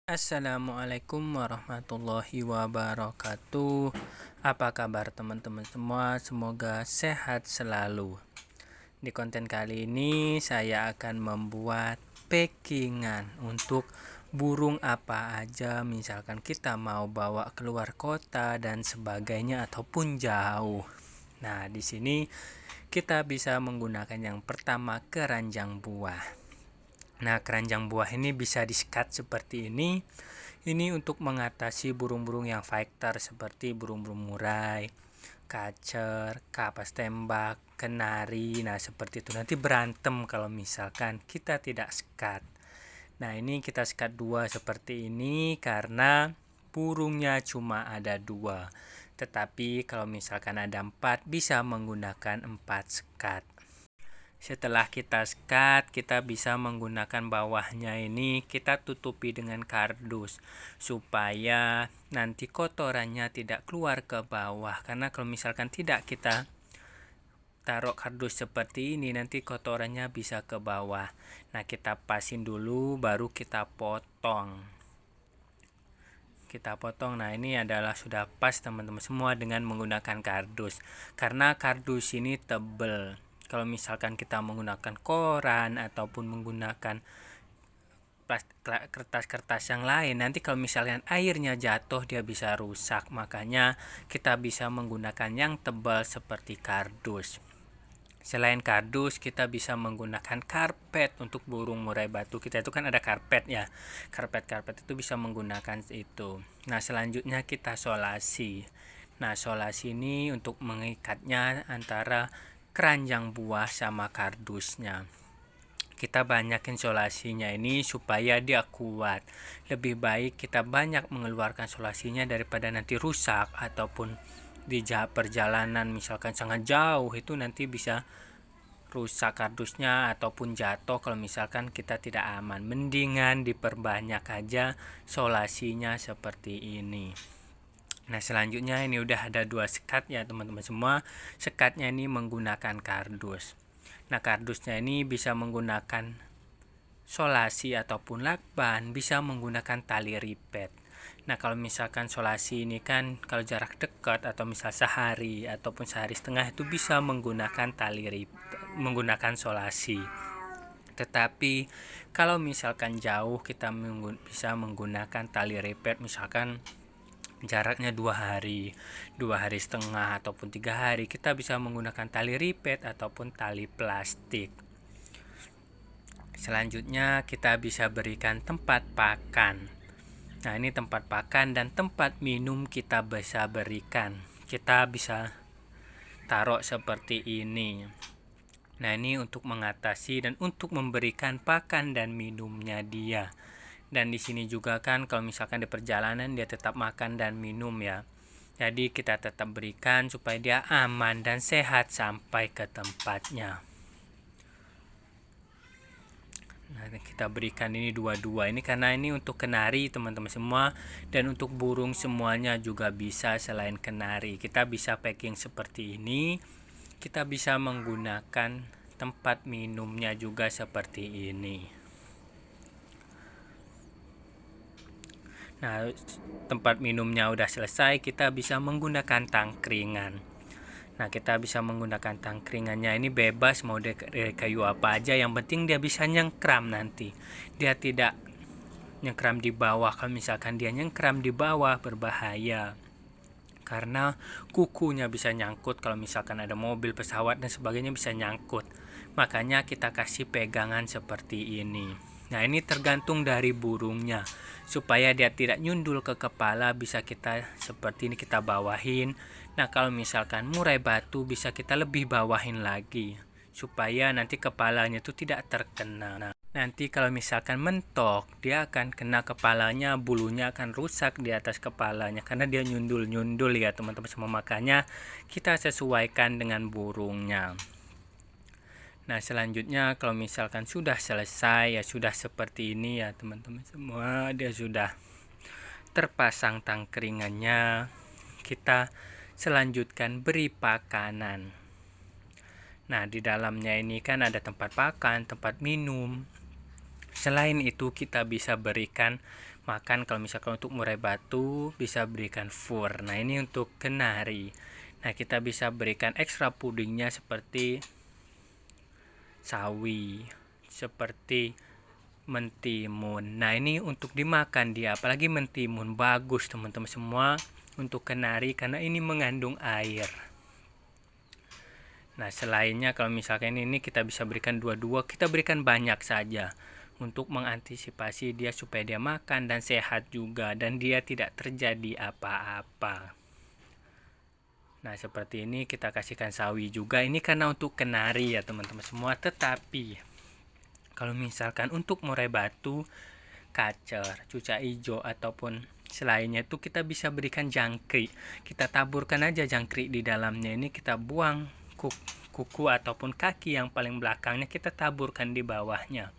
Assalamualaikum warahmatullahi wabarakatuh. Apa kabar teman-teman semua? Semoga sehat selalu. Di konten kali ini saya akan membuat packingan untuk burung apa aja, misalkan kita mau bawa keluar kota dan sebagainya ataupun jauh. Nah, di sini kita bisa menggunakan yang pertama keranjang buah. Nah, keranjang buah ini bisa di-cut seperti ini. Ini untuk mengatasi burung-burung yang fighter seperti burung-burung murai, kacer, kapas tembak, kenari. Nah, seperti itu. Nanti berantem kalau misalkan kita tidak sekat. Nah, ini kita sekat 2 seperti ini karena burungnya cuma ada 2. Tetapi kalau misalkan ada 4 bisa menggunakan 4 sekat. Setelah kita sekat, kita bisa menggunakan bawahnya ini kita tutupi dengan kardus supaya nanti kotorannya tidak keluar ke bawah. Karena kalau misalkan tidak kita taruh kardus seperti ini, nanti kotorannya bisa ke bawah. Nah, kita pasin dulu baru kita potong. Nah, ini adalah sudah pas teman-teman semua dengan menggunakan kardus. Karena kardus ini tebal. Kalau misalkan kita menggunakan koran ataupun menggunakan kertas-kertas yang lain, nanti kalau misalkan airnya jatuh dia bisa rusak. Makanya kita bisa menggunakan yang tebal seperti kardus. Selain kardus, kita bisa menggunakan karpet untuk burung murai batu. Kita itu kan ada karpet ya. Karpet itu bisa menggunakan itu. Nah, selanjutnya kita solasi. Nah, solasi ini untuk mengikatnya antara keranjang buah sama kardusnya. Kita banyakin solasinya ini supaya dia kuat. Lebih baik kita banyak mengeluarkan solasinya daripada nanti rusak ataupun di perjalanan misalkan sangat jauh itu nanti bisa rusak kardusnya ataupun jatuh kalau misalkan kita tidak aman. Mendingan diperbanyak aja solasinya seperti ini. Nah, selanjutnya ini udah ada 2 sekat ya teman-teman semua. Sekatnya ini menggunakan kardus. Nah, kardusnya ini bisa menggunakan solasi ataupun lakban, bisa menggunakan tali ripet. Nah, kalau misalkan solasi ini kan kalau jarak dekat atau misal sehari ataupun sehari setengah itu bisa menggunakan tali ripet, menggunakan solasi. Tetapi kalau misalkan jauh kita bisa menggunakan tali ripet, misalkan jaraknya 2 hari setengah ataupun 3 hari, kita bisa menggunakan tali ripet ataupun tali plastik. Selanjutnya kita bisa berikan tempat pakan. Nah, ini tempat pakan dan tempat minum kita bisa berikan. Kita bisa taruh seperti ini. Nah, ini untuk mengatasi dan untuk memberikan pakan dan minumnya dia. Dan di sini juga kan kalau misalkan di perjalanan dia tetap makan dan minum ya. Jadi kita tetap berikan supaya dia aman dan sehat sampai ke tempatnya. Nah, kita berikan ini dua-dua ini karena ini untuk kenari teman-teman semua, dan untuk burung semuanya juga bisa. Selain kenari kita bisa packing seperti ini. Kita bisa menggunakan tempat minumnya juga seperti ini. Nah, tempat minumnya udah selesai, kita bisa menggunakan tangkringan. Nah, kita bisa menggunakan tangkringannya ini bebas mau dari kayu apa aja, yang penting dia bisa nyengkram nanti. Dia tidak nyengkram di bawah. Kalau misalkan dia nyengkram di bawah berbahaya. Karena kukunya bisa nyangkut, kalau misalkan ada mobil, pesawat dan sebagainya bisa nyangkut. Makanya kita kasih pegangan seperti ini. Nah, ini tergantung dari burungnya. Supaya dia tidak nyundul ke kepala bisa kita seperti ini, kita bawahin. Nah, kalau misalkan murai batu bisa kita lebih bawahin lagi supaya nanti kepalanya itu tidak terkena. Nah, nanti kalau misalkan mentok, dia akan kena kepalanya, bulunya akan rusak di atas kepalanya karena dia nyundul-nyundul ya teman-teman semua. Makanya kita sesuaikan dengan burungnya. Nah, selanjutnya kalau misalkan sudah selesai ya, sudah seperti ini ya teman-teman semua, dia sudah terpasang tangkringannya. Kita selanjutkan beri pakanan. Nah, di dalamnya ini kan ada tempat pakan, tempat minum. Selain itu kita bisa berikan makan. Kalau misalkan untuk murai batu bisa berikan fur. Nah, ini untuk kenari. Nah, kita bisa berikan ekstra pudingnya seperti sawi, seperti mentimun. Nah, ini untuk dimakan dia, apalagi mentimun bagus teman-teman semua untuk kenari karena ini mengandung air. Nah, selainnya kalau misalkan ini kita bisa berikan dua-dua, kita berikan banyak saja untuk mengantisipasi dia supaya dia makan dan sehat juga dan dia tidak terjadi apa-apa. Nah, seperti ini kita kasihkan sawi juga. Ini karena untuk kenari ya teman-teman semua. Tetapi kalau misalkan untuk murai batu, kacer, cuca hijau ataupun selainnya itu kita bisa berikan jangkrik. Kita taburkan aja jangkrik di dalamnya. Ini kita buang kuku ataupun kaki yang paling belakangnya, kita taburkan di bawahnya.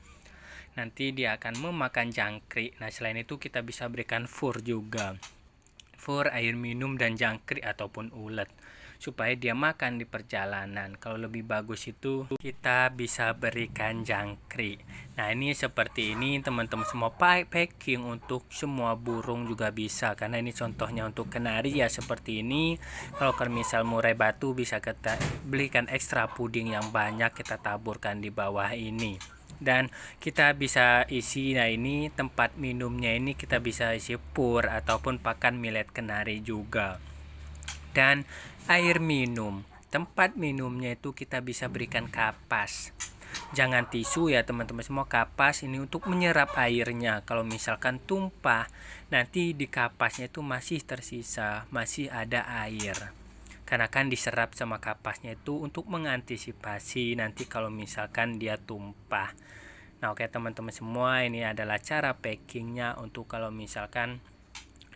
Nanti dia akan memakan jangkrik. Nah, selain itu kita bisa berikan fur juga. Fur, air minum, dan jangkrik ataupun ulet supaya dia makan di perjalanan. Kalau lebih bagus itu kita bisa berikan jangkrik. Nah, ini seperti ini teman-teman semua, packing untuk semua burung juga bisa, karena ini contohnya untuk kenari ya seperti ini. Kalau misal murai batu bisa kita belikan ekstra puding yang banyak, kita taburkan di bawah ini. Dan kita bisa isi, nah ini tempat minumnya ini kita bisa isi pur ataupun pakan millet kenari juga. Dan air minum, tempat minumnya itu kita bisa berikan kapas, jangan tisu ya teman-teman semua. Kapas ini untuk menyerap airnya. Kalau misalkan tumpah, nanti di kapasnya itu masih tersisa, masih ada air, karena kan diserap sama kapasnya itu untuk mengantisipasi nanti kalau misalkan dia tumpah. Nah, oke teman-teman semua, ini adalah cara packingnya untuk kalau misalkan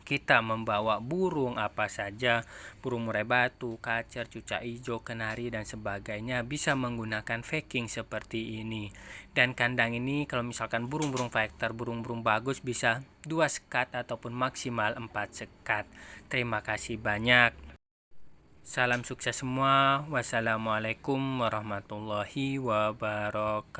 kita membawa burung apa saja, burung murai batu, kacer, cuca hijau, kenari, dan sebagainya, bisa menggunakan packing seperti ini. Dan kandang ini kalau misalkan burung-burung fighter, burung-burung bagus, bisa 2 sekat ataupun maksimal 4 sekat. Terima kasih banyak. Salam sukses semua. Wassalamualaikum warahmatullahi wabarakatuh.